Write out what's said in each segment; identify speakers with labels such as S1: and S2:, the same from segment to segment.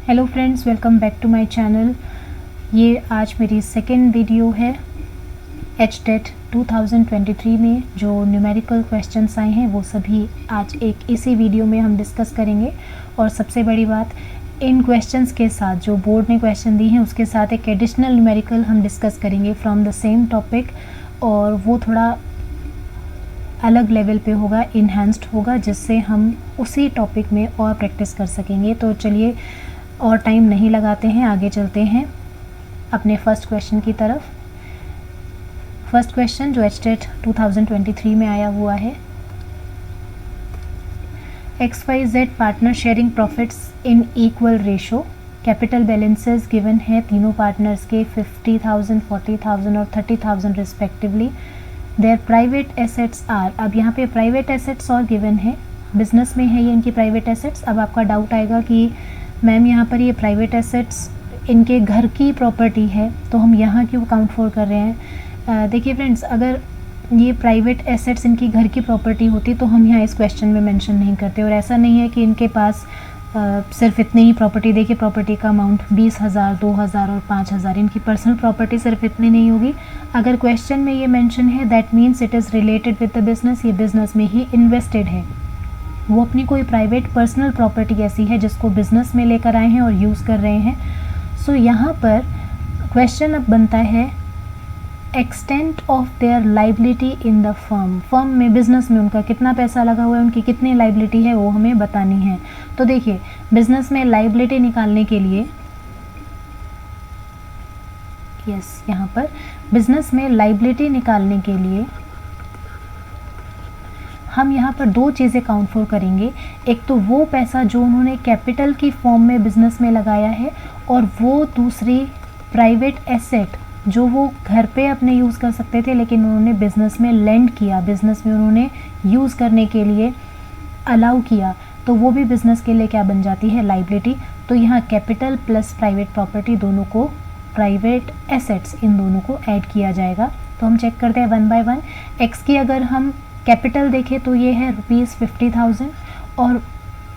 S1: Hello friends, welcome back to my channel. ये आज मेरी सेकेंड वीडियो है HTET 2023 में जो न्यूमेरिकल क्वेश्चंस आए हैं वो सभी आज एक इसी वीडियो में हम डिस्कस करेंगे। और सबसे बड़ी बात, इन क्वेश्चंस के साथ जो बोर्ड ने क्वेश्चन दी हैं उसके साथ एक एडिशनल न्यूमेरिकल हम डिस्कस करेंगे फ्रॉम द सेम टॉपिक, और वो थोड़ा अलग लेवल पे होगा, इन्हांस्ड होगा, जिससे हम उसी टॉपिक में और प्रैक्टिस कर सकेंगे। तो चलिए और टाइम नहीं लगाते हैं, आगे चलते हैं अपने फर्स्ट क्वेश्चन की तरफ। फर्स्ट क्वेश्चन जो HTET 2023 में आया हुआ है, XYZ partner sharing profits in equal ratio, capital balances given है तीनों पार्टनर्स के 50,000, 40,000 और 30,000 respectively. There private assets are, अब यहाँ पे प्राइवेट एसेट्स और गिवन है, बिजनेस में है ये इनकी प्राइवेट एसेट्स। अब आपका डाउट आएगा कि मैम यहाँ पर ये प्राइवेट एसेट्स इनके घर की प्रॉपर्टी है तो हम यहाँ क्यों काउंट फॉर कर रहे हैं। देखिए फ्रेंड्स, अगर ये प्राइवेट एसेट्स इनकी घर की प्रॉपर्टी होती तो हम यहाँ इस क्वेश्चन में मेंशन नहीं करते। और ऐसा नहीं है कि इनके पास सिर्फ इतनी ही प्रॉपर्टी, देखिए प्रॉपर्टी का अमाउंट 20,000, 2,000 और 5,000, इनकी पर्सनल प्रॉपर्टी सिर्फ इतनी नहीं होगी। अगर क्वेश्चन में ये मेंशन है that means it is related with the business, ये बिजनेस में ही इन्वेस्टेड है, वो अपनी कोई प्राइवेट पर्सनल प्रॉपर्टी ऐसी है जिसको बिजनेस में लेकर आए हैं और यूज़ कर रहे हैं। सो यहाँ पर क्वेश्चन अब बनता है extent of their liability in the firm, firm में बिजनेस में उनका कितना पैसा लगा हुआ है, उनकी कितनी लाइबिलिटी है वो हमें बतानी है। तो देखिए बिजनेस में लाइबिलिटी निकालने के लिए, यहाँ पर बिजनेस में लाइबिलिटी निकालने के लिए हम यहाँ पर दो चीज़ें काउंट फॉर करेंगे। एक तो वो पैसा जो उन्होंने कैपिटल की फॉर्म में बिजनेस में लगाया है, और वो दूसरी प्राइवेट एसेट जो वो घर पे अपने यूज़ कर सकते थे लेकिन उन्होंने बिज़नेस में लेंड किया, बिज़नेस में उन्होंने यूज़ करने के लिए अलाउ किया, तो वो भी बिज़नेस के लिए क्या बन जाती है, लाइबिलिटी। तो यहाँ कैपिटल प्लस प्राइवेट प्रॉपर्टी दोनों को, प्राइवेट एसेट्स इन दोनों को ऐड किया जाएगा। तो हम चेक करते हैं वन बाय वन। एक्स की अगर हम कैपिटल देखें तो ये है ₹50,000 और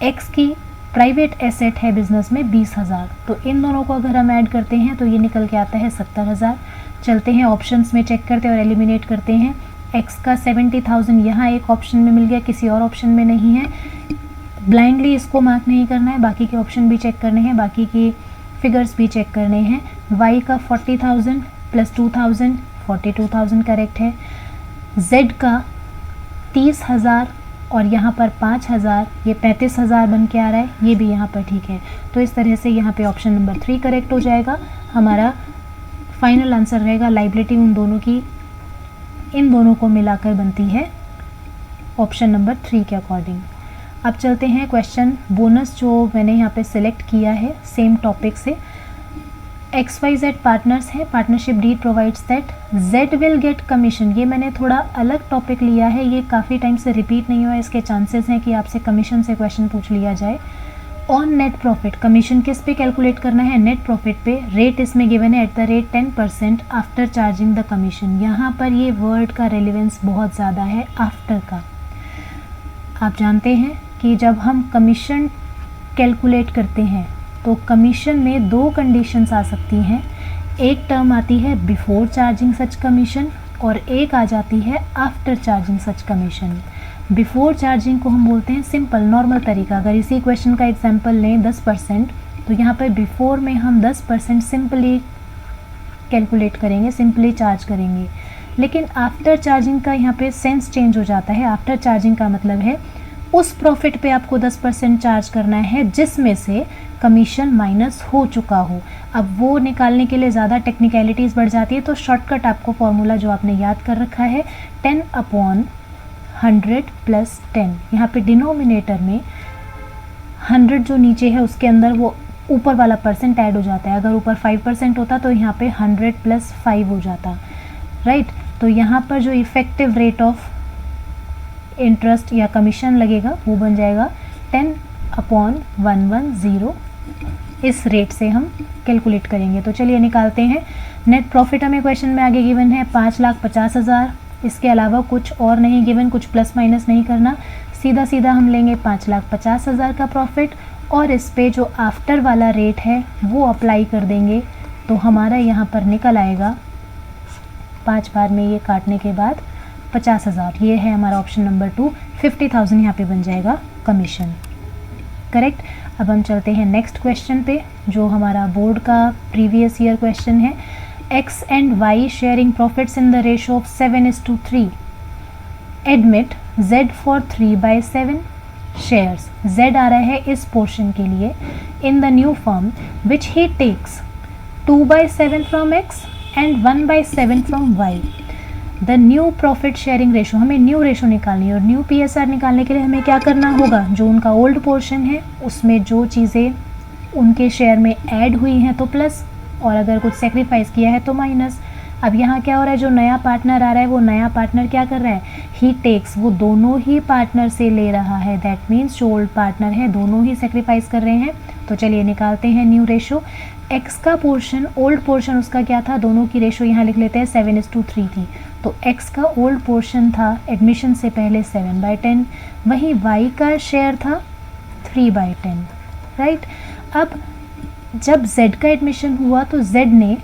S1: एक्स की प्राइवेट एसेट है बिजनेस में 20,000। तो इन दोनों को अगर हम ऐड करते हैं तो ये निकल के आता है 70,000। चलते हैं ऑप्शंस में चेक करते हैं और एलिमिनेट करते हैं। एक्स का 70,000 यहाँ एक ऑप्शन में मिल गया, किसी और ऑप्शन में नहीं है। ब्लाइंडली इसको मार्क नहीं करना है, बाकी के ऑप्शन भी चेक करने हैं, बाकी की फिगर्स भी चेक करने हैं। वाई का 40,000 प्लस 2,000, 42,000 करेक्ट है। जेड का 30,000 और यहाँ पर 5,000, ये 35,000 बन के आ रहा है, ये भी यहाँ पर ठीक है। तो इस तरह से यहाँ पे ऑप्शन नंबर 3 करेक्ट हो जाएगा। हमारा फाइनल आंसर रहेगा लाइबिलिटी उन दोनों की, इन दोनों को मिलाकर बनती है ऑप्शन नंबर 3 के अकॉर्डिंग। अब चलते हैं क्वेश्चन बोनस जो मैंने यहाँ पे सिलेक्ट किया है सेम टॉपिक से। XYZ पार्टनर्स हैं, partnership deed provides that Z will get commission. ये मैंने थोड़ा अलग टॉपिक लिया है, ये काफ़ी टाइम से रिपीट नहीं हुआ, इसके चांसेस हैं कि आपसे कमीशन से क्वेश्चन पूछ लिया जाए। ऑन नेट प्रॉफिट, कमीशन किस पे कैलकुलेट करना है, नेट प्रॉफिट पे। रेट इसमें गिवन है @10% आफ्टर चार्जिंग द कमीशन। यहाँ पर ये वर्ड का रेलिवेंस बहुत ज़्यादा है, आफ्टर का। आप जानते हैं कि जब हम कमीशन कैलकुलेट करते हैं तो कमीशन में दो कंडीशंस आ सकती हैं। एक टर्म आती है बिफोर चार्जिंग सच कमीशन और एक आ जाती है आफ्टर चार्जिंग सच कमीशन। बिफोर चार्जिंग को हम बोलते हैं सिंपल नॉर्मल तरीका। अगर इसी क्वेश्चन का एग्जांपल लें 10%, तो यहाँ पर बिफोर में हम 10% सिंपली कैलकुलेट करेंगे, सिंपली चार्ज करेंगे। लेकिन आफ्टर चार्जिंग का यहाँ पे सेंस चेंज हो जाता है। आफ्टर चार्जिंग का मतलब है उस प्रॉफिट पे आपको 10% चार्ज करना है जिसमें से कमीशन माइनस हो चुका हो। अब वो निकालने के लिए ज़्यादा टेक्निकलिटीज़ बढ़ जाती है, तो शॉर्टकट आपको फॉर्मूला जो आपने याद कर रखा है 10/100 + 10। यहाँ पे डिनोमिनेटर में 100 जो नीचे है उसके अंदर वो ऊपर वाला परसेंट ऐड हो जाता है। अगर ऊपर 5% होता तो यहाँ पे 100 + 5 हो जाता, राइट। तो यहाँ पर जो इफेक्टिव रेट ऑफ इंटरेस्ट या कमीशन लगेगा वो बन जाएगा 10/110। इस रेट से हम कैलकुलेट करेंगे। तो चलिए निकालते हैं। नेट प्रॉफिट हमें क्वेश्चन में आगे गिवन है 5,50,000, इसके अलावा कुछ और नहीं गिवन, कुछ प्लस माइनस नहीं करना, सीधा सीधा हम लेंगे 5,50,000 का प्रॉफिट और इस पे जो आफ्टर वाला रेट है वो अप्लाई कर देंगे, तो हमारा यहाँ पर निकल आएगा 5 बार में ये काटने के बाद 50,000। ये है हमारा ऑप्शन नंबर 2, 50,000 यहाँ पे बन जाएगा कमीशन। करेक्ट। अब हम चलते हैं नेक्स्ट क्वेश्चन पे, जो हमारा बोर्ड का प्रीवियस ईयर क्वेश्चन है। X and Y sharing profits in the ratio of 7:3. Admit Z for 3/7 shares. Z आ रहा है इस पोर्शन के लिए in the new firm which he takes 2/7 from X and 1/7 from Y. The new profit sharing ratio, हमें new ratio निकालनी है, और new PSR निकालने के लिए हमें क्या करना होगा, जो उनका ओल्ड पोर्शन है उसमें जो चीज़ें उनके शेयर में ऐड हुई हैं तो प्लस, और अगर कुछ सेक्रीफाइस किया है तो माइनस। अब यहाँ क्या हो रहा है, जो नया पार्टनर आ रहा है वो नया पार्टनर क्या कर रहा है, ही टेक्स, वो दोनों ही पार्टनर से ले रहा है। दैट मीन्स जो ओल्ड पार्टनर है दोनों ही सेक्रीफाइस कर रहे हैं। तो चलिए निकालते हैं न्यू रेशो। एक्स का पोर्शन, ओल्ड पोर्शन उसका क्या था, दोनों की रेशो यहाँ लिख लेते हैं 7:3 थी। तो एक्स का ओल्ड पोर्शन था एडमिशन से पहले 7/10, वहीं वाई का शेयर था 3/10, राइट। अब जब Z का एडमिशन हुआ तो Z ने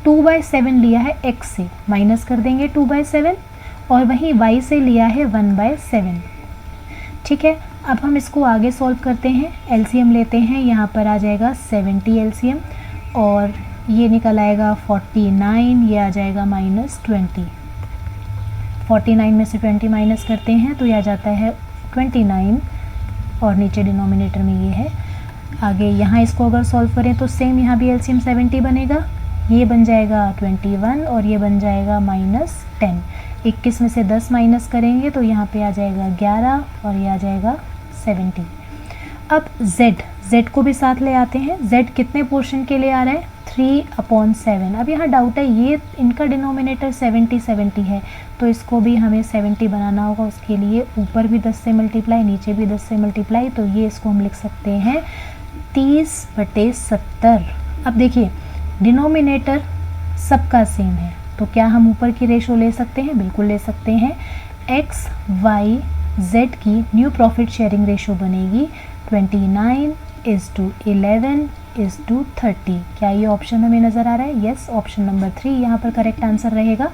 S1: 2/7 लिया है X से, माइनस कर देंगे 2/7, और वहीं Y से लिया है 1/7। ठीक है, अब हम इसको आगे सॉल्व करते हैं, LCM लेते हैं। यहाँ पर आ जाएगा 70 LCM, और ये निकल आएगा 49, ये आ जाएगा -20। 49 में से 20 माइनस करते हैं तो यह आ जाता है 29, और नीचे डिनोमिनेटर में ये है। आगे यहाँ इसको अगर सॉल्व करें तो सेम यहाँ भी LCM 70 बनेगा, ये बन जाएगा 21 और ये बन जाएगा -10। 21 में से 10 माइनस करेंगे तो यहाँ पे आ जाएगा 11 और ये आ जाएगा 70। अब Z को भी साथ ले आते हैं। Z कितने पोर्शन के लिए आ रहा है, 3/7। अब यहाँ डाउट है, ये इनका डिनोमिनेटर 70 है तो इसको भी हमें 70 बनाना होगा। उसके लिए ऊपर भी 10 से मल्टीप्लाई, नीचे भी 10 से मल्टीप्लाई, तो ये इसको हम लिख सकते हैं 30/70। अब देखिए डिनोमिनेटर सबका सेम है, तो क्या हम ऊपर की रेशो ले सकते हैं, बिल्कुल ले सकते हैं। एक्स वाई जेड की न्यू प्रॉफिट शेयरिंग रेशो बनेगी 29:11:30। क्या ये ऑप्शन हमें नज़र आ रहा है, यस, ऑप्शन नंबर 3 यहाँ पर करेक्ट आंसर रहेगा।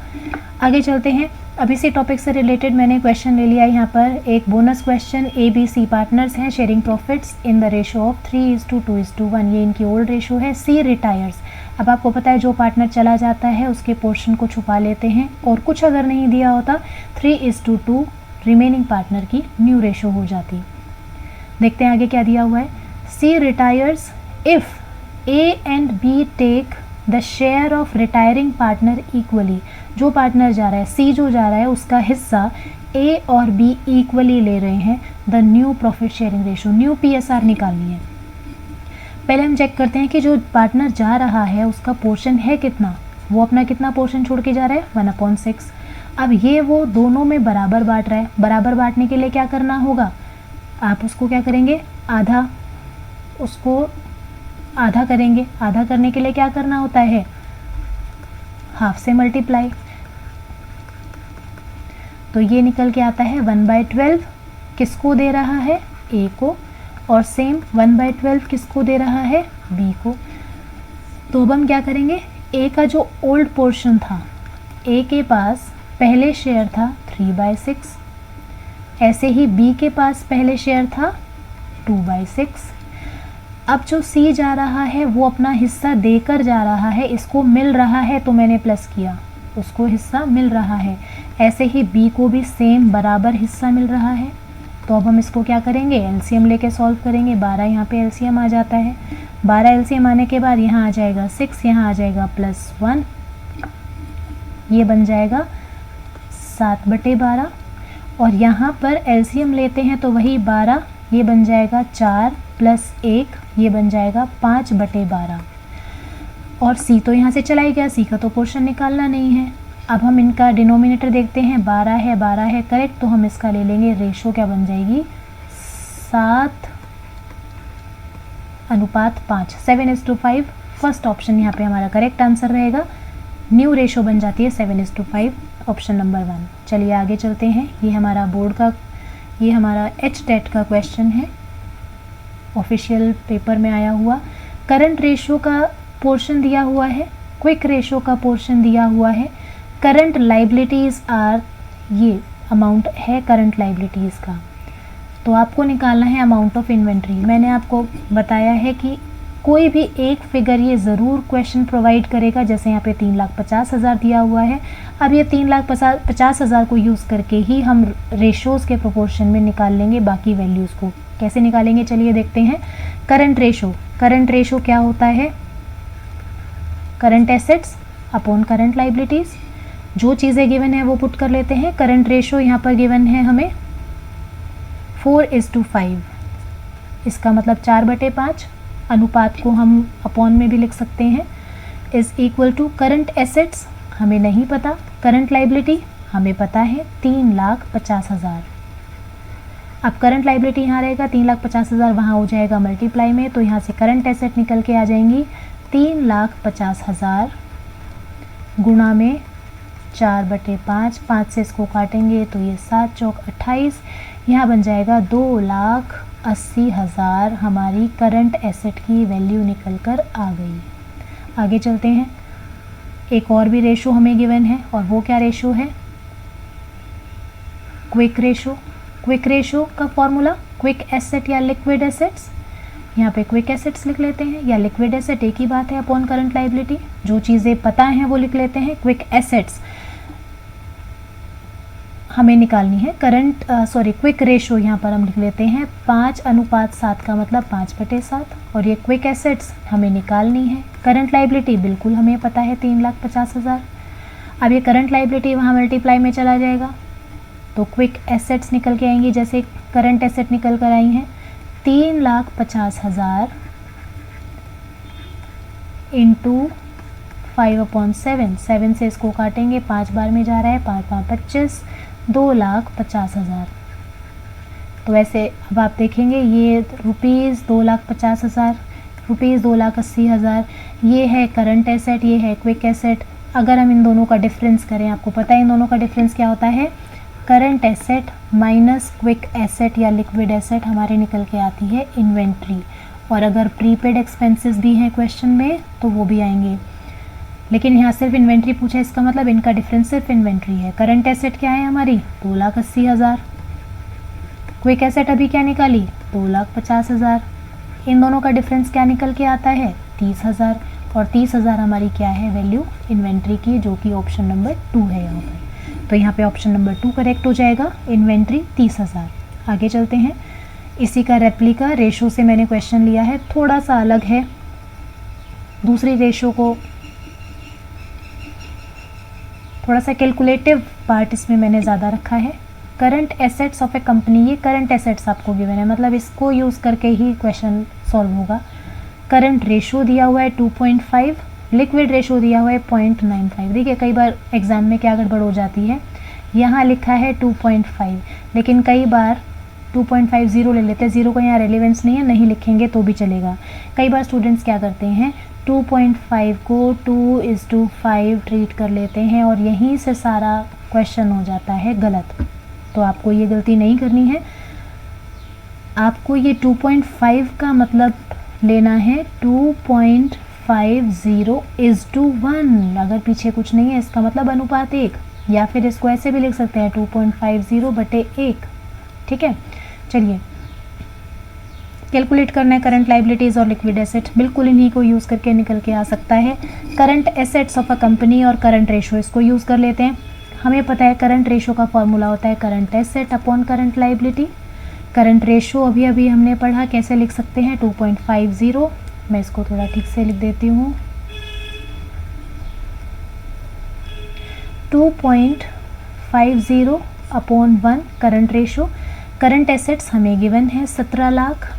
S1: आगे चलते हैं। अब इसी टॉपिक से रिलेटेड मैंने क्वेश्चन ले लिया यहाँ पर, एक बोनस क्वेश्चन। ABC पार्टनर्स हैं sharing profits in the ratio of 3:2:1, ये इनकी ओल्ड रेशो है। C रिटायर्स, अब आपको पता है जो पार्टनर चला जाता है उसके पोर्शन को छुपा लेते हैं, और कुछ अगर नहीं दिया होता 3:2 रिमेनिंग पार्टनर की न्यू रेशो हो जाती। देखते हैं आगे क्या दिया हुआ है। C retires if A and B take the share of retiring partner equally. जो पार्टनर जा रहा है, C जो जा रहा है, उसका हिस्सा A और B इक्वली ले रहे हैं। The new profit sharing ratio, new PSR निकालनी है। पहले हम चेक करते हैं कि जो पार्टनर जा रहा है उसका पोर्शन है कितना, वो अपना कितना पोर्शन छोड़ के जा रहा है, 1/6। अब ये वो दोनों में बराबर बांट रहा है। बराबर बांटने के लिए क्या करना होगा, आप उसको क्या करेंगे, आधा, उसको आधा करेंगे। आधा करने के लिए क्या करना होता है, हाफ से मल्टीप्लाई, तो ये निकल के आता है 1/12। किसको दे रहा है, A को, और सेम 1/12 किसको दे रहा है, B को। तो अब हम क्या करेंगे, A का जो ओल्ड पोर्शन था, A के पास पहले शेयर था 3/6, ऐसे ही B के पास पहले शेयर था 2/6। अब जो C जा रहा है वो अपना हिस्सा देकर जा रहा है, इसको मिल रहा है तो मैंने प्लस किया, उसको हिस्सा मिल रहा है। ऐसे ही B को भी सेम बराबर हिस्सा मिल रहा है। तो अब हम इसको क्या करेंगे, LCM लेके सॉल्व करेंगे। 12 यहाँ पे LCM आ जाता है। 12 LCM आने के बाद यहाँ आ जाएगा 6, यहाँ आ जाएगा +1, ये बन जाएगा 7/12। और यहाँ पर LCM लेते हैं तो वही 12, ये बन जाएगा 4 + 1, ये बन जाएगा 5/12। और C तो यहाँ से चला ही गया, C का तो पोर्शन निकालना नहीं है। अब हम इनका डिनोमिनेटर देखते हैं, 12 है करेक्ट, तो हम इसका ले लेंगे रेशो, क्या बन जाएगी 7:5, 7:5। फर्स्ट ऑप्शन यहाँ पे हमारा करेक्ट आंसर रहेगा। न्यू रेशो बन जाती है 7:5, ऑप्शन नंबर 1। चलिए आगे चलते हैं। ये हमारा बोर्ड का, ये हमारा HTET का क्वेश्चन है। ऑफिशियल पेपर में आया हुआ। करंट रेशो का पोर्शन दिया हुआ है, क्विक रेशो का पोर्शन दिया हुआ है, करंट लाइबिलिटीज़ आर, ये अमाउंट है करंट लाइबिलिटीज़ का। तो आपको निकालना है अमाउंट ऑफ इन्वेंट्री। मैंने आपको बताया है कि कोई भी एक फिगर ये ज़रूर क्वेश्चन प्रोवाइड करेगा, जैसे यहाँ पे 3,50,000 दिया हुआ है। अब ये 3,50,000 को यूज़ करके ही हम रेशोज़ के प्रोपोर्शन में निकाल लेंगे बाकी वैल्यूज़ को। कैसे निकालेंगे चलिए देखते हैं। करंट रेशो, करंट रेशो क्या होता है? Current assets upon current liabilities. जो चीज़ें गिवन है वो पुट कर लेते हैं। करंट रेशो यहाँ पर गिवन है हमें 4:5, इसका मतलब 4/5। अनुपात को हम अपॉन में भी लिख सकते हैं। Is equal to current assets हमें नहीं पता, करंट लाइबिलिटी हमें पता है 3,50,000। अब करंट लाइबिलिटी यहाँ रहेगा, 3,50,000 वहाँ हो जाएगा मल्टीप्लाई में, तो यहाँ से करंट एसेट निकल के आ जाएंगी 3,50,000 गुणा में 4/5, 5 से इसको काटेंगे तो ये 7 चौक 28, यहाँ बन जाएगा 2,80,000 हमारी करंट एसेट की वैल्यू निकल कर आ गई। आगे चलते हैं। एक और भी रेशो हमें गिवन है, और वो क्या रेशो है? Quick ratio. क्विक रेशो का फॉर्मूला क्विक एसेट या लिक्विड एसेट्स, यहाँ पे क्विक एसेट्स लिख लेते हैं या लिक्विड एसेट एक ही बात है अपॉन करंट लाइबिलिटी। जो चीज़ें पता हैं वो लिख लेते हैं। क्विक एसेट्स हमें निकालनी है, क्विक रेशो यहाँ पर हम लिख लेते हैं 5:7 का मतलब 5/7, और ये क्विक एसेट्स हमें निकालनी है। करंट लाइबिलिटी बिल्कुल हमें पता है 3,50,000। अब ये करंट लाइबिलिटी वहाँ मल्टीप्लाई में चला जाएगा तो क्विक एसेट्स निकल के आएंगी, जैसे करंट एसेट निकल कर आई हैं 3,50,000 इंटू 5/7, 7 से इसको काटेंगे, 5 बार में जा रहा है, 5×5 = 25, 2,50,000। तो ऐसे अब आप देखेंगे ये रुपीज़ 2,50,000, रुपीज़ 2,80,000, ये है करंट एसेट, ये है क्विक एसेट। अगर हम इन दोनों का डिफरेंस करें, आपको पता है इन दोनों का डिफरेंस क्या होता है? Current asset minus quick asset या लिक्विड एसेट हमारे निकल के आती है इन्वेंट्री। और अगर प्रीपेड एक्सपेंसेस भी हैं क्वेश्चन में तो वो भी आएंगे, लेकिन यहाँ सिर्फ इन्वेंट्री पूछा, इसका मतलब इनका डिफरेंस सिर्फ इन्वेंट्री है। करंट एसेट क्या है हमारी? 2,80,000। क्विक एसेट अभी क्या निकाली? 2,50,000। इन दोनों का डिफरेंस क्या निकल के आता है? 30,000। और 30,000 हमारी क्या है वैल्यू इन्वेंट्री की, जो कि ऑप्शन नंबर 2 है यहाँ पर। तो यहाँ पे ऑप्शन नंबर 2 करेक्ट हो जाएगा, इन्वेंट्री 30,000। आगे चलते हैं। इसी का रेप्लिका रेशो से मैंने क्वेश्चन लिया है, थोड़ा सा अलग है। दूसरी रेशो को थोड़ा सा कैलकुलेटिव पार्ट इसमें मैंने ज़्यादा रखा है। Current assets of A company, ये करंट एसेट्स आपको गिवन है, मतलब इसको यूज़ करके ही क्वेश्चन सॉल्व होगा। करंट रेशो दिया हुआ है 2.5, लिक्विड रेशो दिया हुआ है 0.95। देखिए कई बार एग्ज़ाम में क्या गड़बड़ हो जाती है, यहाँ लिखा है 2.5 लेकिन कई बार 2.50 ले लेते हैं, 0 का यहाँ रेलिवेंस नहीं है, नहीं लिखेंगे तो भी चलेगा। कई बार स्टूडेंट्स क्या करते हैं 2.5 को 2:5 ट्रीट कर लेते हैं और यहीं से सारा क्वेश्चन हो जाता है गलत। तो आपको ये गलती नहीं करनी है, आपको ये 2.5 का मतलब लेना है 2.50:1। अगर पीछे कुछ नहीं है इसका मतलब अनुपात 1, या फिर इसको ऐसे भी लिख सकते हैं 2.50/1। ठीक है, चलिए कैलकुलेट करना है करंट लाइबिलिटीज़ और लिक्विड एसेट, बिल्कुल इन्हीं को यूज़ करके निकल के आ सकता है। Current assets of a company और करंट रेशो, इसको यूज़ कर लेते हैं। हमें पता है करंट रेशो का फॉर्मूला होता है current asset upon current liability. Current ratio अभी अभी हमने पढ़ा, कैसे लिख सकते हैं 2.50। मैं इसको थोड़ा ठीक से लिख देती हूँ, 2.50/1 करंट रेशो। करंट एसेट्स हमें गिवन है 17 लाख,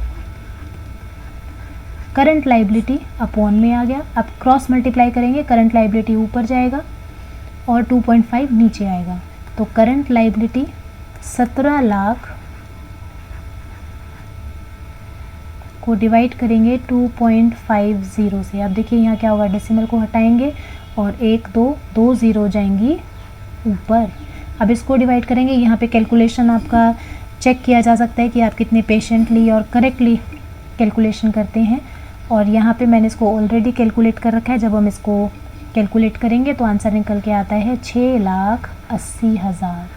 S1: करंट लाइबिलिटी अपॉन में आ गया। अब क्रॉस मल्टीप्लाई करेंगे, करंट लाइबिलिटी ऊपर जाएगा और 2.5 नीचे आएगा, तो करंट लाइबिलिटी 17 लाख को डिवाइड करेंगे 2.50 से। अब देखिए यहाँ क्या होगा, डेसिमल को हटाएंगे और 1 2 0 जाएंगी ऊपर। अब इसको डिवाइड करेंगे, यहाँ पे कैलकुलेशन आपका चेक किया जा सकता है कि आप कितने पेशेंटली और करेक्टली कैलकुलेशन करते हैं। और यहाँ पे मैंने इसको ऑलरेडी कैलकुलेट कर रखा है। जब हम इसको कैलकुलेट करेंगे तो आंसर निकल के आता है 6,80,000,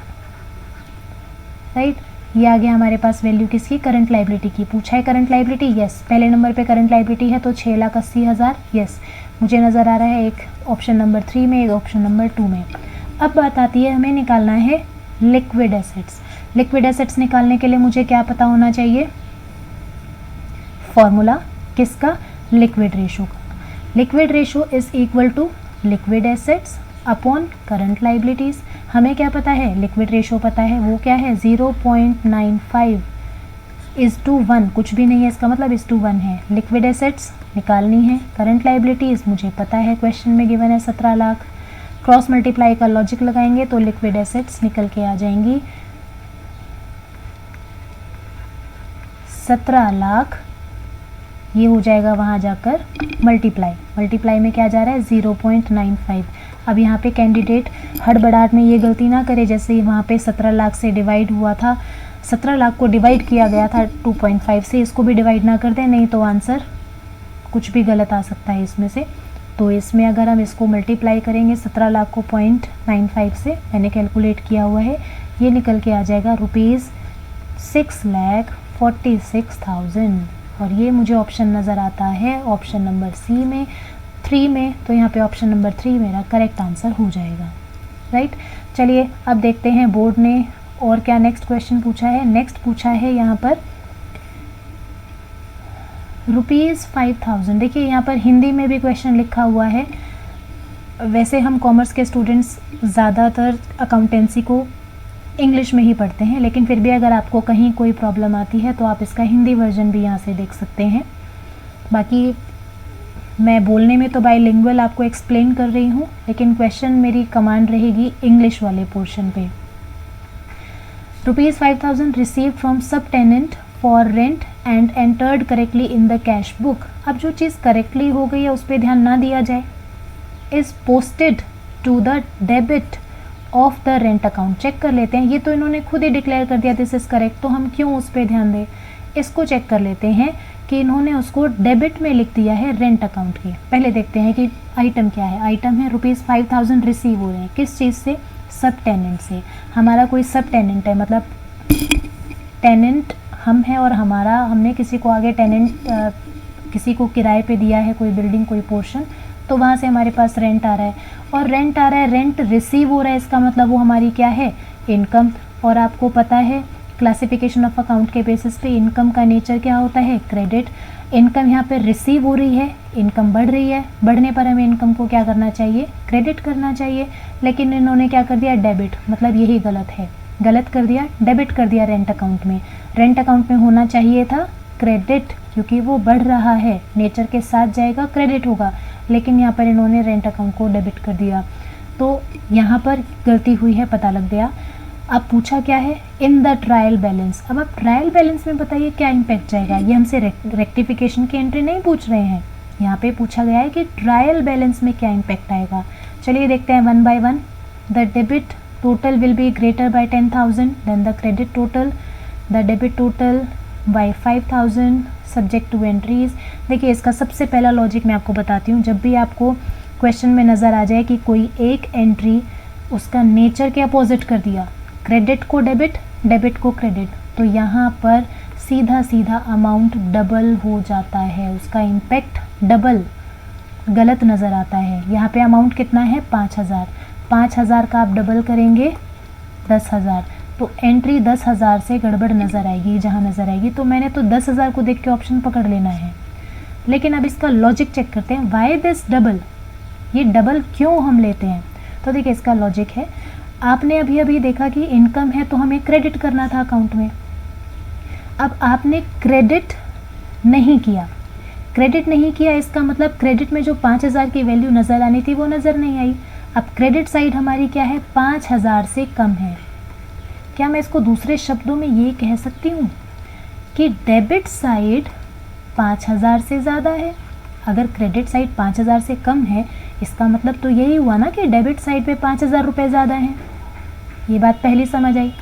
S1: राइट। ये आ गया हमारे पास वैल्यू किसकी, करंट लाइबिलिटी की। पूछा है करंट लाइबिलिटी, यस। पहले नंबर पे करंट लाइबिलिटी है तो 6,80,000, यस। मुझे नज़र आ रहा है एक ऑप्शन नंबर 3 में, एक ऑप्शन नंबर 2 में। अब बात आती है हमें निकालना है लिक्विड एसेट्स। लिक्विड एसेट्स निकालने के लिए मुझे क्या पता होना चाहिए, फॉर्मूला किसका, लिक्विड रेशो का। Liquid ratio is equal to liquid assets upon current liabilities. हमें क्या पता है, लिक्विड रेशो पता है, वो क्या है 0.95:1, कुछ भी नहीं है इसका मतलब 1:1 है। लिक्विड एसेट्स निकालनी है, करंट लाइबिलिटीज़ मुझे पता है, क्वेश्चन में गिवन है 17 लाख। क्रॉस मल्टीप्लाई का लॉजिक लगाएंगे तो लिक्विड एसेट्स निकल के आ जाएंगी 17 लाख। ये हो जाएगा वहाँ जाकर मल्टीप्लाई में क्या जा रहा है 0.95। अब यहाँ पे कैंडिडेट हड़बड़ाहट में ये गलती ना करे, जैसे वहाँ पे 17 लाख से डिवाइड हुआ था, 17 लाख को डिवाइड किया गया था 2.5 से, इसको भी डिवाइड ना कर दें, नहीं तो आंसर कुछ भी गलत आ सकता है इसमें से। तो इसमें अगर हम इसको मल्टीप्लाई करेंगे 17 लाख को 0.95 से, मैंने कैलकुलेट किया हुआ है, ये निकल के आ जाएगा ₹6,46,000। और ये मुझे ऑप्शन नज़र आता है ऑप्शन नंबर सी में 3 में, तो यहाँ पे ऑप्शन नंबर 3 मेरा करेक्ट आंसर हो जाएगा, राइट। चलिए अब देखते हैं बोर्ड ने और क्या नेक्स्ट क्वेश्चन पूछा है। नेक्स्ट पूछा है यहाँ पर ₹5,000। देखिए यहाँ पर हिंदी में भी क्वेश्चन लिखा हुआ है। वैसे हम कॉमर्स के स्टूडेंट्स ज़्यादातर अकाउंटेंसी को इंग्लिश में ही पढ़ते हैं, लेकिन फिर भी अगर आपको कहीं कोई प्रॉब्लम आती है तो आप इसका हिंदी वर्जन भी यहाँ से देख सकते हैं। बाकी मैं बोलने में तो बाइलिंगुअल आपको एक्सप्लेन कर रही हूँ, लेकिन क्वेश्चन मेरी कमांड रहेगी इंग्लिश वाले पोर्शन पे। ₹5,000 received from sub tenant for rent and entered correctly in the cash book. अब जो चीज़ करेक्टली हो गई है उस पर ध्यान ना दिया जाए। Is posted to the debit of the rent account. Check कर लेते हैं, ये तो इन्होंने खुद ही डिक्लेयर कर दिया दिस इज़ करेक्ट, तो हम क्यों उस पर ध्यान दें। इसको चेक कर लेते हैं कि इन्होंने उसको डेबिट में लिख दिया है रेंट अकाउंट के। पहले देखते हैं कि आइटम क्या है। आइटम है ₹5,000 रिसीव हो रहे हैं, किस चीज़ से, सब टेनेंट से। हमारा कोई सब टेनेंट है, मतलब टेनेंट हम हैं और हमारा, हमने किसी को आगे टेनेंट किसी को किराए पे दिया है कोई बिल्डिंग कोई पोर्शन, तो वहाँ से हमारे पास रेंट आ रहा है और रेंट आ रहा है, रेंट रिसीव हो रहा है, इसका मतलब वो हमारी क्या है, इनकम। और आपको पता है क्लासिफिकेशन ऑफ अकाउंट के बेसिस पे इनकम का नेचर क्या होता है, क्रेडिट। इनकम यहाँ पे रिसीव हो रही है, इनकम बढ़ रही है, बढ़ने पर हमें इनकम को क्या करना चाहिए, क्रेडिट करना चाहिए। लेकिन इन्होंने क्या कर दिया, डेबिट, मतलब यही गलत है, गलत कर दिया, डेबिट कर दिया रेंट अकाउंट में। रेंट अकाउंट में होना चाहिए था क्रेडिट, क्योंकि वो बढ़ रहा है, नेचर के साथ जाएगा, क्रेडिट होगा, लेकिन यहाँ पर इन्होंने रेंट अकाउंट को डेबिट कर दिया, तो यहाँ पर गलती हुई है, पता लग गया। अब पूछा क्या है, इन द ट्रायल बैलेंस। अब आप ट्रायल बैलेंस में बताइए क्या इम्पैक्ट जाएगा। ये हमसे रेक्टिफिकेशन की एंट्री नहीं पूछ रहे हैं, यहाँ पे पूछा गया है कि ट्रायल बैलेंस में क्या इम्पैक्ट आएगा। चलिए देखते हैं one by one. The debit total will be greater by 10,000 than the credit total. The debit total by 5,000 subject to entries. देखिए इसका सबसे पहला लॉजिक मैं आपको बताती हूँ। जब भी आपको क्वेश्चन में नज़र आ जाए कि कोई एक एंट्री उसका नेचर के अपोजिट कर दिया, क्रेडिट को डेबिट, डेबिट को क्रेडिट, तो यहाँ पर सीधा सीधा अमाउंट डबल हो जाता है, उसका इम्पैक्ट डबल गलत नज़र आता है। यहाँ पे अमाउंट कितना है 5,000, 5,000 का आप डबल करेंगे 10,000, तो एंट्री 10,000 से गड़बड़ नज़र आएगी, जहाँ नज़र आएगी। तो मैंने तो 10,000 को देख के ऑप्शन पकड़ लेना है, लेकिन अब इसका लॉजिक चेक करते हैं। वाई दिस डबल, ये डबल क्यों हम लेते हैं। तो देखिए इसका लॉजिक है, आपने अभी अभी देखा कि इनकम है तो हमें क्रेडिट करना था अकाउंट में। अब आपने क्रेडिट नहीं किया, क्रेडिट नहीं किया, इसका मतलब क्रेडिट में जो 5,000 की वैल्यू नज़र आनी थी वो नज़र नहीं आई। अब क्रेडिट साइड हमारी क्या है, 5,000 से कम है। क्या मैं इसको दूसरे शब्दों में ये कह सकती हूँ कि डेबिट साइड 5,000 से ज़्यादा है। अगर क्रेडिट साइड 5,000 से कम है, इसका मतलब तो यही हुआ ना कि डेबिट साइड पे 5,000 रुपये ज़्यादा हैं। ये बात पहली समझ आई।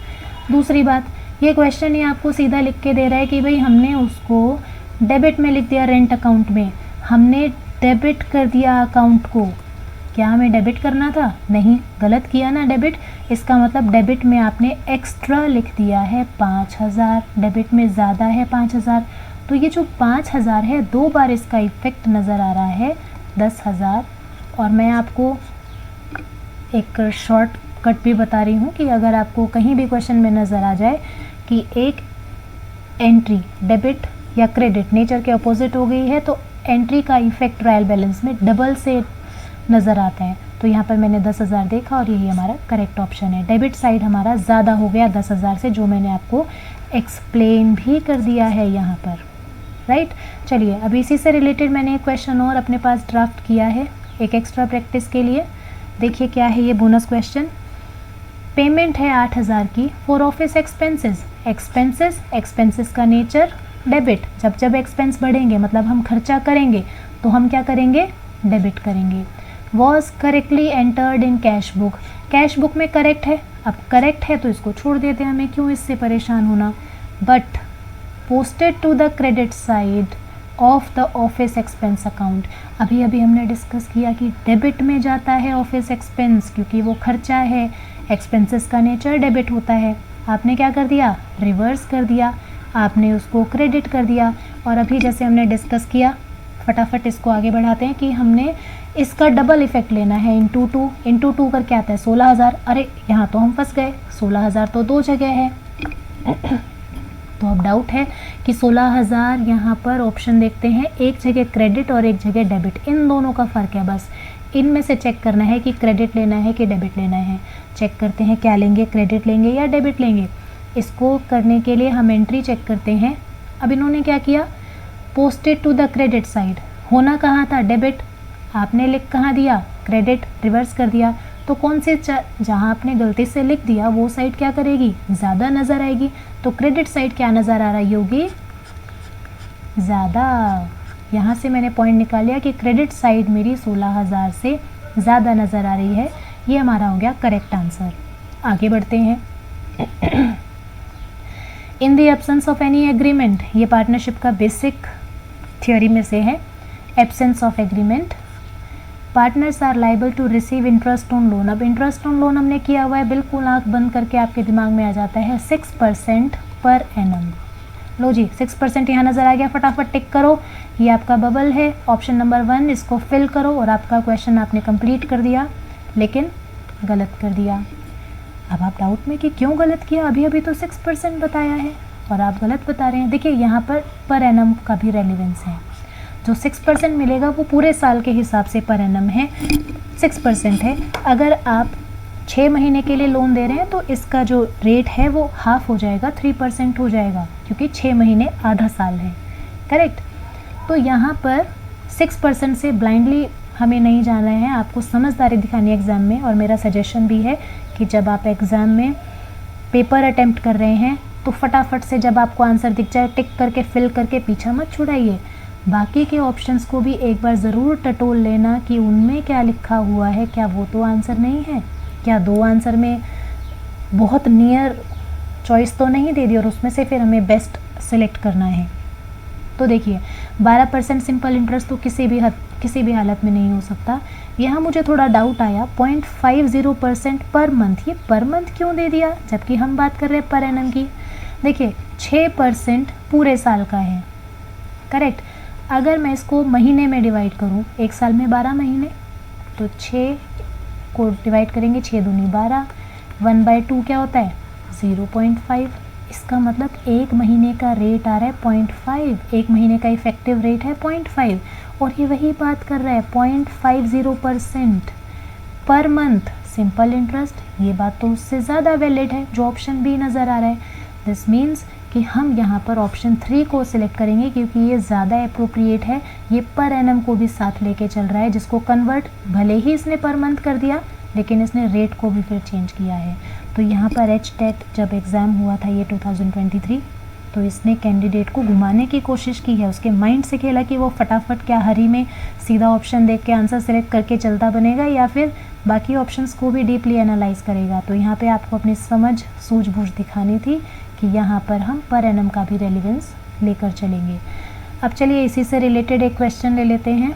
S1: दूसरी बात, ये क्वेश्चन ये आपको सीधा लिख के दे रहा है कि भाई हमने उसको डेबिट में लिख दिया रेंट अकाउंट में, हमने डेबिट कर दिया अकाउंट को। क्या हमें डेबिट करना था? नहीं, गलत किया ना डेबिट। इसका मतलब डेबिट में आपने एक्स्ट्रा लिख दिया है 5000, डेबिट में ज़्यादा है 5000। तो ये जो 5000 है, 2 बार इसका इफेक्ट नज़र आ रहा है 10,000। और मैं आपको एक शॉर्ट कट भी बता रही हूँ कि अगर आपको कहीं भी क्वेश्चन में नज़र आ जाए कि एक एंट्री डेबिट या क्रेडिट नेचर के अपोजिट हो गई है, तो एंट्री का इफेक्ट ट्रायल बैलेंस में डबल से नज़र आता है। तो यहाँ पर मैंने 10,000 देखा और यही हमारा करेक्ट ऑप्शन है। डेबिट साइड हमारा ज़्यादा हो गया 10,000 से, जो मैंने आपको एक्सप्लेन भी कर दिया है यहाँ पर, राइट। चलिए, अब इसी से रिलेटेड मैंने एक क्वेश्चन और अपने पास ड्राफ्ट किया है एक एक्स्ट्रा प्रैक्टिस के लिए। देखिए क्या है ये बोनस क्वेश्चन। पेमेंट है 8,000 की फॉर ऑफिस एक्सपेंसेस। एक्सपेंसेस का नेचर डेबिट। जब जब एक्सपेंस बढ़ेंगे मतलब हम खर्चा करेंगे तो हम क्या करेंगे? डेबिट करेंगे। Was correctly entered in cash book. Cash book में करेक्ट है, अब करेक्ट है तो इसको छोड़ देते हैं, हमें क्यों इससे परेशान होना। But posted to the credit side of the office expense account. अभी अभी हमने डिस्कस किया कि डेबिट में जाता है ऑफिस एक्सपेंस क्योंकि वो खर्चा है, एक्सपेंसेस का नेचर डेबिट होता है। आपने क्या कर दिया? रिवर्स कर दिया, आपने उसको क्रेडिट कर दिया। और अभी जैसे हमने डिस्कस किया, फटाफट इसको आगे बढ़ाते हैं कि हमने इसका डबल इफेक्ट लेना है। इंटू टू कर क्या आता है? 16,000। अरे यहाँ तो हम फंस गए, 16,000 तो 2 जगह है। तो अब डाउट है कि 16,000 यहाँ पर ऑप्शन देखते हैं, एक जगह क्रेडिट और एक जगह डेबिट, इन दोनों का फ़र्क है। बस इनमें से चेक करना है कि क्रेडिट लेना है कि डेबिट लेना है। चेक करते हैं क्या लेंगे, क्रेडिट लेंगे या डेबिट लेंगे। इसको करने के लिए हम एंट्री चेक करते हैं। अब इन्होंने क्या किया? Posted to the credit side, होना कहाँ था? डेबिट। आपने लिख कहाँ दिया? क्रेडिट, रिवर्स कर दिया। तो कौन से जहाँ आपने गलती से लिख दिया वो साइड क्या करेगी? ज़्यादा नज़र आएगी। तो क्रेडिट साइड क्या नज़र आ रही होगी? ज़्यादा। यहाँ से मैंने पॉइंट निकाल लिया कि क्रेडिट साइड मेरी 16,000 से ज़्यादा नज़र आ रही है। ये हमारा हो गया करेक्ट आंसर। आगे बढ़ते हैं। In the absence of any agreement, ये पार्टनरशिप का बेसिक थ्योरी में से है। Absence of agreement, partners are liable to receive interest on loan. अब इंटरेस्ट ऑन लोन हमने किया हुआ है, बिल्कुल आंख बंद करके आपके दिमाग में आ जाता है 6% पर एनम। लो जी, 6% यहाँ नज़र आ गया, फटाफट टिक करो। ये आपका बबल है, ऑप्शन नंबर 1, इसको फिल करो और आपका क्वेश्चन आपने कंप्लीट कर दिया, लेकिन गलत कर दिया। अब आप डाउट में कि क्यों गलत किया, अभी अभी तो 6% बताया है और आप गलत बता रहे हैं। देखिए यहाँ पर एनम का भी रेलिवेंस है। जो 6% मिलेगा वो पूरे साल के हिसाब से पर एनम है, 6% है। अगर आप 6 महीने के लिए लोन दे रहे हैं तो इसका जो रेट है वो हाफ हो जाएगा, 3% हो जाएगा, क्योंकि 6 महीने आधा साल है, करेक्ट। तो यहाँ पर 6% से ब्लाइंडली हमें नहीं जाना है, आपको समझदारी दिखानी है एग्ज़ाम में। और मेरा सजेशन भी है कि जब आप एग्ज़ाम में पेपर अटेम्प्ट कर रहे हैं तो फटाफट से जब आपको आंसर दिख जाए टिक करके फिल करके पीछा मत छुड़ाइए। बाकी के ऑप्शंस को भी एक बार ज़रूर टटोल लेना कि उनमें क्या लिखा हुआ है, क्या वो तो आंसर नहीं है, क्या 2 आंसर में बहुत नियर चॉइस तो नहीं दे दी और उसमें से फिर हमें बेस्ट सिलेक्ट करना है। तो देखिए 12% सिंपल इंटरेस्ट तो किसी भी हालत में नहीं हो सकता। यहाँ मुझे थोड़ा डाउट आया, 0.50% पर मंथ, ये पर मंथ क्यों दे दिया जबकि हम बात कर रहे हैं पर एनम की। देखिए 6% पूरे साल का है, करेक्ट। अगर मैं इसको महीने में डिवाइड करूँ, एक साल में 12 महीने, तो 6 को डिवाइड करेंगे, 6 दूनी 12, 1/2 क्या होता है? 0.5। इसका मतलब एक महीने का रेट आ रहा है 0.5, एक महीने का इफेक्टिव रेट है 0.5, और ये वही बात कर रहा है 0.50% पर मंथ सिंपल इंटरेस्ट। ये बात तो उससे ज़्यादा वैलिड है जो ऑप्शन बी नज़र आ रहा है। दिस मीन्स कि हम यहाँ पर ऑप्शन 3 को सिलेक्ट करेंगे क्योंकि ये ज़्यादा अप्रोप्रिएट है। ये पर एनम को भी साथ लेके चल रहा है, जिसको कन्वर्ट भले ही इसने पर मंथ कर दिया लेकिन इसने रेट को भी फिर चेंज किया है। तो यहाँ पर एचटेट जब एग्ज़ाम हुआ था ये 2023, तो इसने कैंडिडेट को घुमाने की कोशिश की है, उसके माइंड से खेला कि वो फटाफट क्या हरी में सीधा ऑप्शन देख के आंसर सेलेक्ट करके चलता बनेगा या फिर बाकी ऑप्शंस को भी डीपली एनालाइज करेगा। तो यहाँ पे आपको अपनी समझ सूझबूझ दिखानी थी कि यहाँ पर हम पर एनम का भी रेलिवेंस लेकर चलेंगे। अब चलिए इसी से रिलेटेड एक क्वेश्चन ले लेते हैं।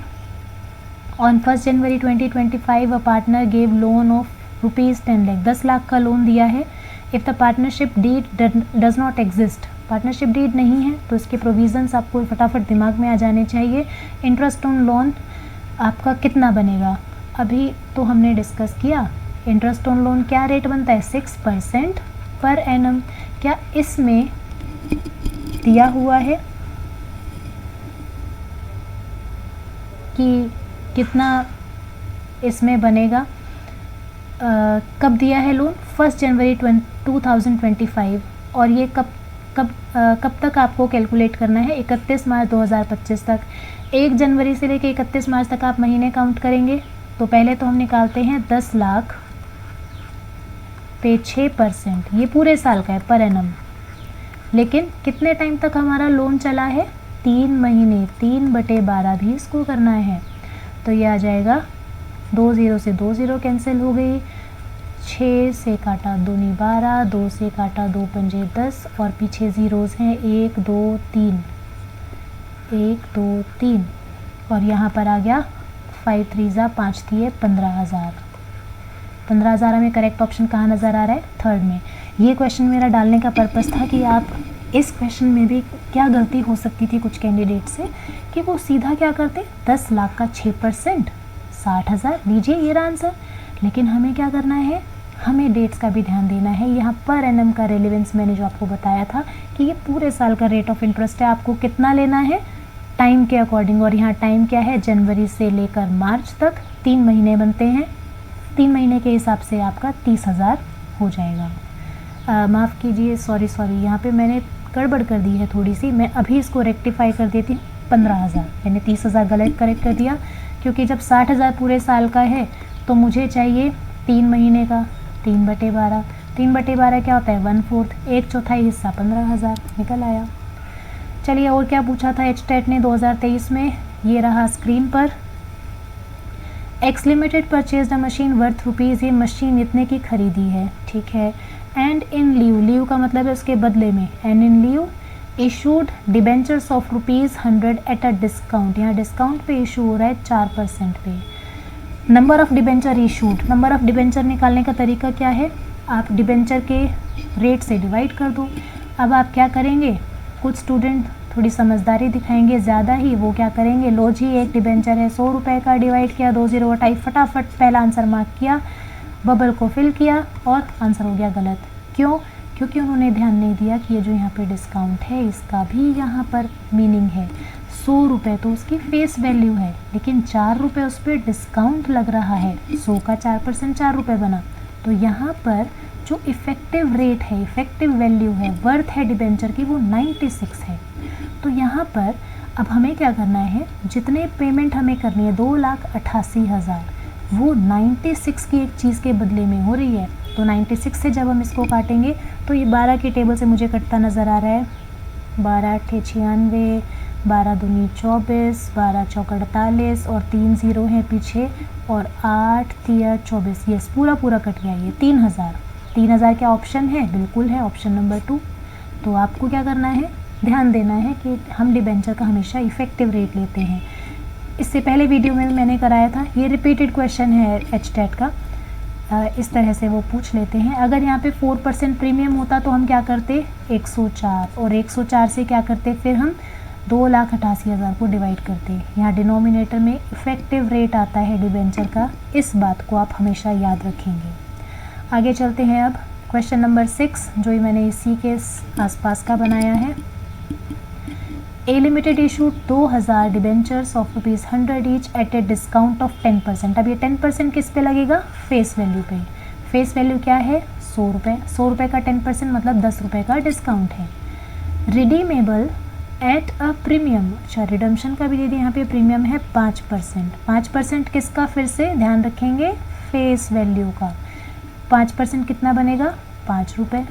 S1: On 1 January 2025 a partner gave loan of rupees 10 lakh, 10 lakh का लोन दिया है। If the partnership deed does not exist, partnership deed नहीं है तो इसके प्रोविजंस आपको फटाफट दिमाग में आ जाने चाहिए। इंटरेस्ट ऑन लोन आपका कितना बनेगा, अभी तो हमने डिस्कस किया। इंटरेस्ट ऑन लोन क्या रेट बनता है, 6% पर एनम। क्या इसमें दिया हुआ है कि कितना इसमें बनेगा, कब दिया है लोन, 1 जनवरी 2025, और ये कब तक आपको कैलकुलेट करना है, 31 मार्च 2025 तक। 1 जनवरी से लेकर 31 मार्च तक आप महीने काउंट करेंगे तो पहले तो हम निकालते हैं 10 लाख पे 6%, ये पूरे साल का है पर एनम। लेकिन कितने टाइम तक हमारा लोन चला है, 3 महीने, 3/12 भी इसको करना है। तो ये आ जाएगा 2 0 से 2 0 कैंसिल हो गई, 6 से काटा 2 × 12, 2 से काटा 2 × 5 10, और पीछे ज़ीरोज़ हैं 1 2 3, 1 2 3, और यहाँ पर आ गया 5 3 5 दिए 15,000। 15,000 हमें करेक्ट ऑप्शन कहाँ नज़र आ रहा है, थर्ड में। ये क्वेश्चन मेरा डालने का पर्पस था कि आप इस क्वेश्चन में भी क्या गलती हो सकती थी कुछ कैंडिडेट से, कि वो सीधा क्या करते, 10 लाख का 6%, 60,000 लीजिए, ये रहा आंसर। लेकिन हमें क्या करना है, हमें डेट्स का भी ध्यान देना है। यहाँ पर एनम का रेलेवेंस मैंने जो आपको बताया था कि ये पूरे साल का रेट ऑफ इंटरेस्ट है, आपको कितना लेना है टाइम के अकॉर्डिंग। और यहाँ टाइम क्या है, जनवरी से लेकर मार्च तक 3 महीने बनते हैं, 3 महीने के हिसाब से आपका 30,000 हो जाएगा। माफ़ कीजिए, सॉरी यहाँ पे मैंने गड़बड़ कर दी है थोड़ी सी, मैं अभी इसको रेक्टिफाई कर देती हूँ। 15,000, मैंने 30,000 गलत करेक्ट कर दिया, क्योंकि जब 60,000 पूरे साल का है तो मुझे चाहिए 3 महीने का, 3/12। 3/12 क्या होता है, 1/4, 1/4 हिस्सा 15,000 निकल आया। चलिए और क्या पूछा था एचटेट ने 2023 में, ये रहा स्क्रीन पर। X limited purchase the machine worth rupees, ये मशीन इतने की खरीदी है, ठीक है। एंड इन लीव, लीव का मतलब है उसके बदले में, and in leave issued debentures of ₹100 at a discount, यहाँ डिस्काउंट पे इशू हो रहा है 4% पे। Number of debenture issued, number of debenture निकालने का तरीका क्या है, आप डिबेंचर के रेट से डिवाइड कर दो। अब आप क्या करेंगे, कुछ स्टूडेंट थोड़ी समझदारी दिखाएंगे ज़्यादा ही, वो क्या करेंगे, लो जी एक डिबेंचर है 100 रुपये का, डिवाइड किया 2 0 हटाई, फटाफट पहला आंसर मार्क किया, बबल को फिल किया और आंसर हो गया गलत। क्यों, क्योंकि उन्होंने ध्यान नहीं दिया कि ये जो यहाँ पे डिस्काउंट है इसका भी यहाँ पर मीनिंग है। 100 रुपये तो उसकी फेस वैल्यू है, लेकिन 4 रुपये उस पर डिस्काउंट लग रहा है, 100 का 4% 4 रुपये बना। तो यहाँ पर जो इफ़ेक्टिव रेट है, इफ़ेक्टिव वैल्यू है, वर्थ है डिबेंचर की, वो 96 है। तो यहाँ पर अब हमें क्या करना है, जितने पेमेंट हमें करनी है 2,88,000, वो 96 की एक चीज़ के बदले में हो रही है। तो 96 से जब हम इसको काटेंगे तो ये 12 की टेबल से मुझे कटता नज़र आ रहा है, 12 8 96, 12 दूनी 24, 12 चौक 48 और 3 0 हैं पीछे, और 8 3 24, यस पूरा कट गया ये 3,000। 3,000 क्या ऑप्शन है, बिल्कुल है, ऑप्शन नंबर 2। तो आपको क्या करना है, ध्यान देना है कि हम डिबेंचर का हमेशा इफ़ेक्टिव रेट लेते हैं। इससे पहले वीडियो में मैंने कराया था, ये रिपीटेड क्वेश्चन है एचटेट का, इस तरह से वो पूछ लेते हैं। अगर यहाँ पे 4% प्रीमियम होता तो हम क्या करते, 104, और 104 से क्या करते, फिर हम 2,88,000 को डिवाइड करते। यहाँ डिनोमिनेटर में इफ़ेक्टिव रेट आता है डिबेंचर का, इस बात को आप हमेशा याद रखेंगे। आगे चलते हैं अब क्वेश्चन नंबर 6, जो ही मैंने इसी के आसपास का बनाया है। A limited issued 2,000 debentures of ₹100 each at a discount of 10%। अब ये 10% किस पे लगेगा, फेस वैल्यू पे। फेस वैल्यू क्या है, 100 रुपये, 100 रुपये का 10% मतलब 10 रुपये का डिस्काउंट है। रिडीमेबल एट अ प्रीमियम, अच्छा रिडम्शन का भी दे दिया, यहाँ पे प्रीमियम है 5%। 5% किसका, फिर से ध्यान रखेंगे, फेस वैल्यू का। 5% कितना बनेगा, 5 रुपये।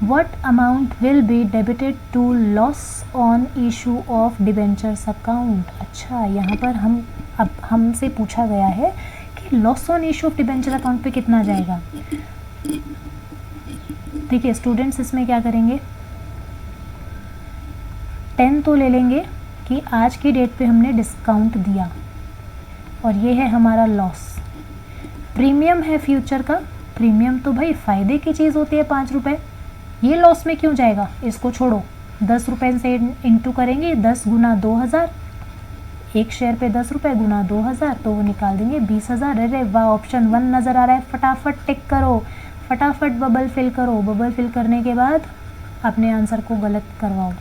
S1: What amount will be debited to loss on issue of debentures account? अच्छा, यहाँ पर अब हमसे पूछा गया है कि loss on issue of debenture account पे कितना जाएगा। देखिए स्टूडेंट्स इसमें क्या करेंगे, 10 तो ले लेंगे कि आज की डेट पे हमने डिस्काउंट दिया और ये है हमारा लॉस। प्रीमियम है फ्यूचर का, प्रीमियम तो भाई फ़ायदे की चीज़ होती है 5 रुपये, ये लॉस में क्यों जाएगा, इसको छोड़ो। 10 रुपये से इंटू करेंगे, 10 गुना 2000, एक शेयर पे 10 रुपये गुना 2000 तो वो निकाल देंगे 20,000। अरे वाह, ऑप्शन 1 नज़र आ रहा है, फटाफट टिक करो, फटाफट बबल फिल करो। बबल फिल करने के बाद अपने आंसर को गलत करवाओ।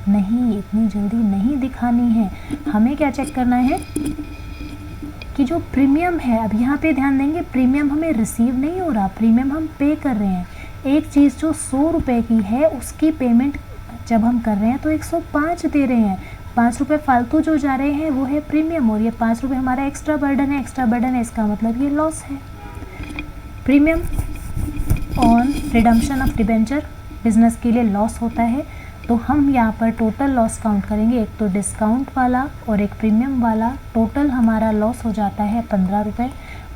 S1: नहीं, इतनी जल्दी नहीं दिखानी है, हमें क्या चेक करना है कि जो प्रीमियम है, अब यहाँ पे ध्यान देंगे, प्रीमियम हमें रिसीव नहीं हो रहा, प्रीमियम हम पे कर रहे हैं। एक चीज़ जो 100 रुपये की है उसकी पेमेंट जब हम कर रहे हैं तो 105 दे रहे हैं, 5 रुपये फालतू जो जा रहे हैं वो है प्रीमियम, और ये 5 रुपये हमारा एक्स्ट्रा बर्डन है। एक्स्ट्रा बर्डन है, इसका मतलब ये लॉस है। Premium on redemption of debenture business के लिए लॉस होता है, तो हम यहाँ पर टोटल लॉस काउंट करेंगे, एक तो डिस्काउंट वाला और एक प्रीमियम वाला। टोटल हमारा लॉस हो जाता है 15 रुपये।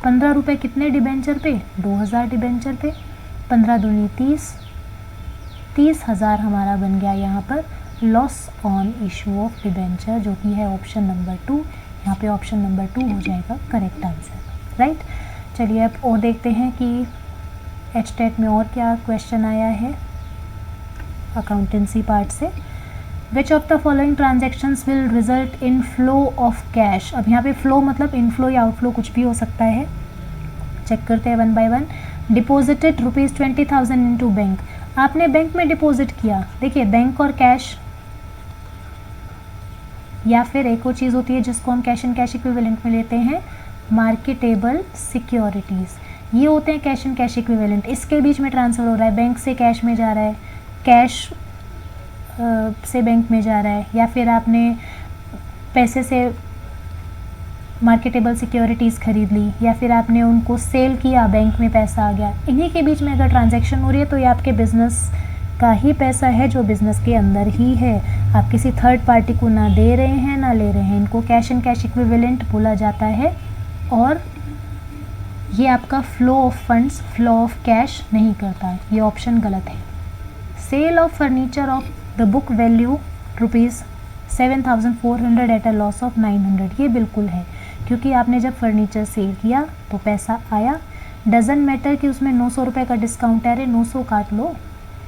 S1: 15 रुपये कितने डिबेंचर पे, 2000 डिबेंचर पे, 15 दूनी 30, 30,000 हमारा बन गया यहाँ पर loss on issue of debenture, जो कि है ऑप्शन नंबर 2। यहाँ पे ऑप्शन नंबर 2 हो जाएगा करेक्ट आंसर, राइट। चलिए अब और देखते हैं कि एचटेट में और क्या क्वेश्चन आया है अकाउंटेंसी पार्ट से। Which of the following transactions will result in flow of cash. अब यहाँ पे फ्लो मतलब इनफ्लो या आउटफ्लो कुछ भी हो सकता है, चेक करते हैं 1 बाय 1। डिपॉजिटेड ₹20,000 इनटू बैंक, आपने बैंक में डिपॉजिट किया। देखिए बैंक और कैश, या फिर एक और चीज़ होती है जिसको हम कैश एंड कैश इक्विवेलेंट में लेते हैं, मार्केटेबल सिक्योरिटीज़, ये होते हैं कैश एंड कैश इक्विवेलेंट। इसके बीच में ट्रांसफ़र हो रहा है, बैंक से कैश में जा रहा है, कैश से बैंक में जा रहा है, या फिर आपने पैसे से मार्केटेबल सिक्योरिटीज़ खरीद ली, या फिर आपने उनको सेल किया, बैंक में पैसा आ गया। इन्हीं के बीच में अगर ट्रांजैक्शन हो रही है तो ये आपके बिज़नेस का ही पैसा है जो बिज़नेस के अंदर ही है, आप किसी थर्ड पार्टी को ना दे रहे हैं ना ले रहे हैं। इनको कैश एंड कैश इक्विवेलेंट बोला जाता है, और ये आपका flow of funds, flow of cash नहीं करता, ये ऑप्शन गलत है। Sale of furniture of the book value ₹7,400 at a loss of 900, ये बिल्कुल है, क्योंकि आपने जब फर्नीचर सेल किया तो पैसा आया। डजन मैटर कि उसमें 900 रुपये का डिस्काउंट है, अरे 900 काट लो,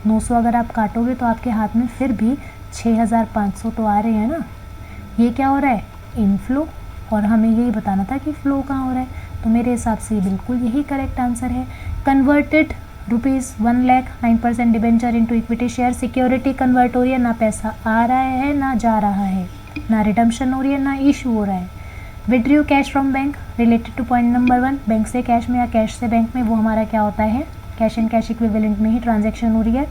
S1: 900 अगर आप काटोगे तो आपके हाथ में फिर भी 6,500 तो आ रहे हैं ना। ये क्या हो रहा है, इनफ्लो, और हमें यही बताना था कि फ़्लो कहाँ हो रहा है, तो मेरे हिसाब से बिल्कुल यही करेक्ट आंसर है। Converted ₹1 lakh 9% debenture into equity share, security convert हो रही है, ना पैसा आ रहा है ना जा रहा है, ना रिडम्पशन हो रही है ना इशू हो रहा है। Withdraw cash from bank related two point number 1, bank से कैश में या कैश से बैंक में, वो हमारा क्या होता है, कैश एंड कैश इक्विवेलेंट में ही ट्रांजैक्शन हो रही है,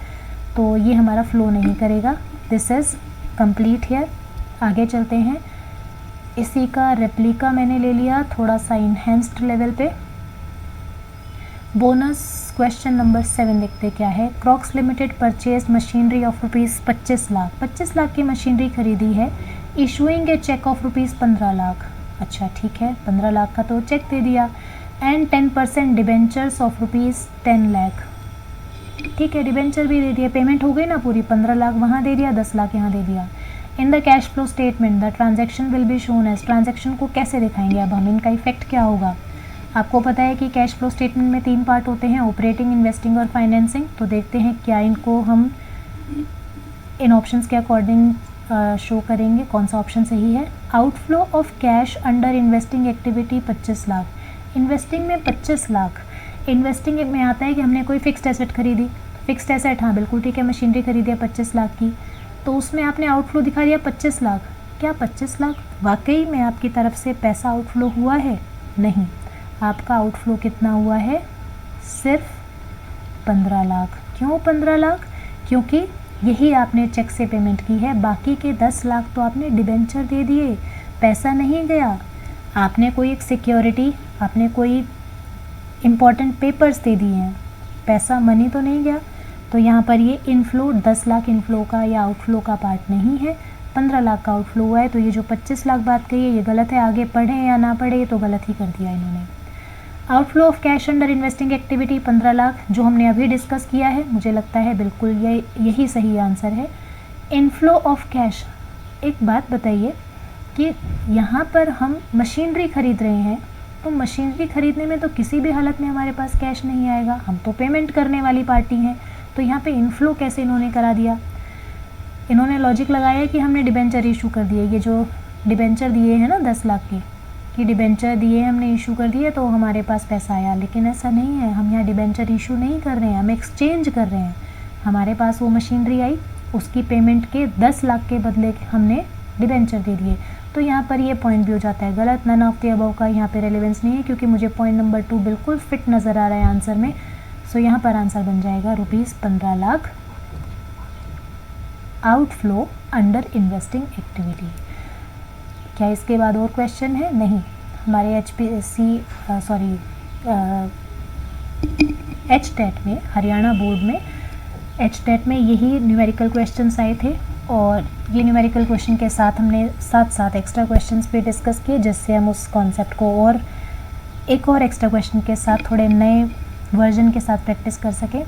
S1: तो ये हमारा फ्लो नहीं करेगा। This is complete here. आगे चलते हैं, इसी का रेप्लिका मैंने ले लिया थोड़ा सा इन्हेंस्ड लेवल पे। बोनस क्वेश्चन नंबर 7 देखते क्या है। Crocs limited purchase machinery of ₹25 lakh, 25 lakh की मशीनरी खरीदी है, issuing a cheque of ₹15 lakh. अच्छा ठीक है, 15 लाख का तो चेक दे दिया, एंड 10% डिबेंचर्स ऑफ ₹10 लाख, ठीक है, डिबेंचर भी दे दिया, पेमेंट हो गई ना पूरी, 15 लाख वहाँ दे दिया, 10 लाख यहाँ दे दिया। In the cash flow statement the transaction will be shown as, transaction को कैसे दिखाएंगे अब हम, इनका इफेक्ट क्या होगा। आपको पता है कि कैश फ्लो स्टेटमेंट में 3 पार्ट होते हैं, ऑपरेटिंग, इन्वेस्टिंग और फाइनेंसिंग। तो देखते हैं क्या इनको हम इन ऑप्शंस के अकॉर्डिंग शो करेंगे, कौन सा ऑप्शन सही है। Outflow of cash under investing activity 25 lakh, investing में 25 लाख, इन्वेस्टिंग में आता है कि हमने कोई फिक्स्ड एसेट खरीदी, फिक्स्ड एसेट, हाँ बिल्कुल ठीक है, मशीनरी खरीदी है 25 लाख की, तो उसमें आपने आउटफ्लो दिखा दिया 25 लाख। क्या 25 लाख वाकई में आपकी तरफ से पैसा आउटफ्लो हुआ है? नहीं, आपका आउटफ्लो कितना हुआ है, सिर्फ 15 लाख। क्यों 15 लाख? क्योंकि यही आपने चेक से पेमेंट की है, बाकी के 10 लाख तो आपने डिबेंचर दे दिए, पैसा नहीं गया। आपने कोई एक सिक्योरिटी, आपने कोई इम्पॉर्टेंट पेपर्स दे दिए हैं, पैसा मनी तो नहीं गया। तो यहाँ पर ये इनफ्लो 10 लाख इनफ्लो का या आउटफ्लो का पार्ट नहीं है, 15 लाख का आउटफ्लो हुआ है। तो ये जो 25 लाख बात कही है ये गलत है, आगे पढ़ें या ना पढ़े तो गलत ही कर दिया इन्होंने। Outflow of cash under investing activity 15 lakh, जो हमने अभी डिस्कस किया है, मुझे लगता है बिल्कुल यही सही आंसर है। इनफ्लो ऑफ कैश एक बात बताइए कि यहाँ पर हम मशीनरी ख़रीद रहे हैं, तो मशीनरी ख़रीदने में तो किसी भी हालत में हमारे पास कैश नहीं आएगा, हम तो पेमेंट करने वाली पार्टी हैं। तो यहाँ पे इनफ्लो कैसे इन्होंने करा दिया? इन्होंने लॉजिक लगाया कि हमने डिबेंचर इशू कर दिए, ये जो डिबेंचर दिए हैं ना 10 लाख की, कि डिबेंचर दिए हमने इशू कर दिए तो हमारे पास पैसा आया। लेकिन ऐसा नहीं है, हम यहाँ डिबेंचर इशू नहीं कर रहे हैं, हम एक्सचेंज कर रहे हैं। हमारे पास वो मशीनरी आई, उसकी पेमेंट के 10 लाख के बदले हमने डिबेंचर दे दिए। तो यहाँ पर ये पॉइंट भी हो जाता है गलत। नन ऑफ द अबव का यहाँ पे रेलेवेंस नहीं है, क्योंकि मुझे पॉइंट नंबर 2 बिल्कुल फिट नज़र आ रहा है आंसर में। सो यहाँ पर आंसर बन जाएगा ₹15 lakh outflow under investing activity. क्या इसके बाद और क्वेश्चन है? नहीं। हमारे HTET में, हरियाणा बोर्ड में HTET में यही न्यूमेरिकल क्वेश्चंस आए थे, और ये न्यूमेरिकल क्वेश्चन के साथ हमने साथ एक्स्ट्रा क्वेश्चंस भी डिस्कस किए, जिससे हम उस कॉन्सेप्ट को और एक और एक्स्ट्रा क्वेश्चन के साथ थोड़े नए वर्जन के साथ प्रैक्टिस कर सकें।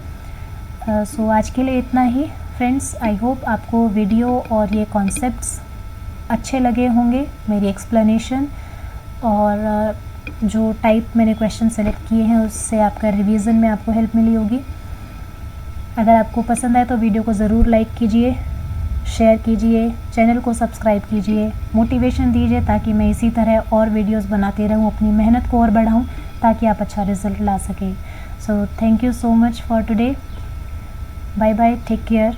S1: सो आज के लिए इतना ही फ्रेंड्स। आई होप आपको वीडियो और ये कॉन्सेप्ट्स अच्छे लगे होंगे, मेरी एक्सप्लेनेशन और जो टाइप मैंने क्वेश्चन सेलेक्ट किए हैं उससे आपका रिवीजन में आपको हेल्प मिली होगी। अगर आपको पसंद आए तो वीडियो को ज़रूर लाइक कीजिए, शेयर कीजिए, चैनल को सब्सक्राइब कीजिए, मोटिवेशन दीजिए ताकि मैं इसी तरह और वीडियोस बनाते रहूं, अपनी मेहनत को और बढ़ाऊं ताकि आप अच्छा रिज़ल्ट ला सकें। So thank you so much for today. Bye bye, take care.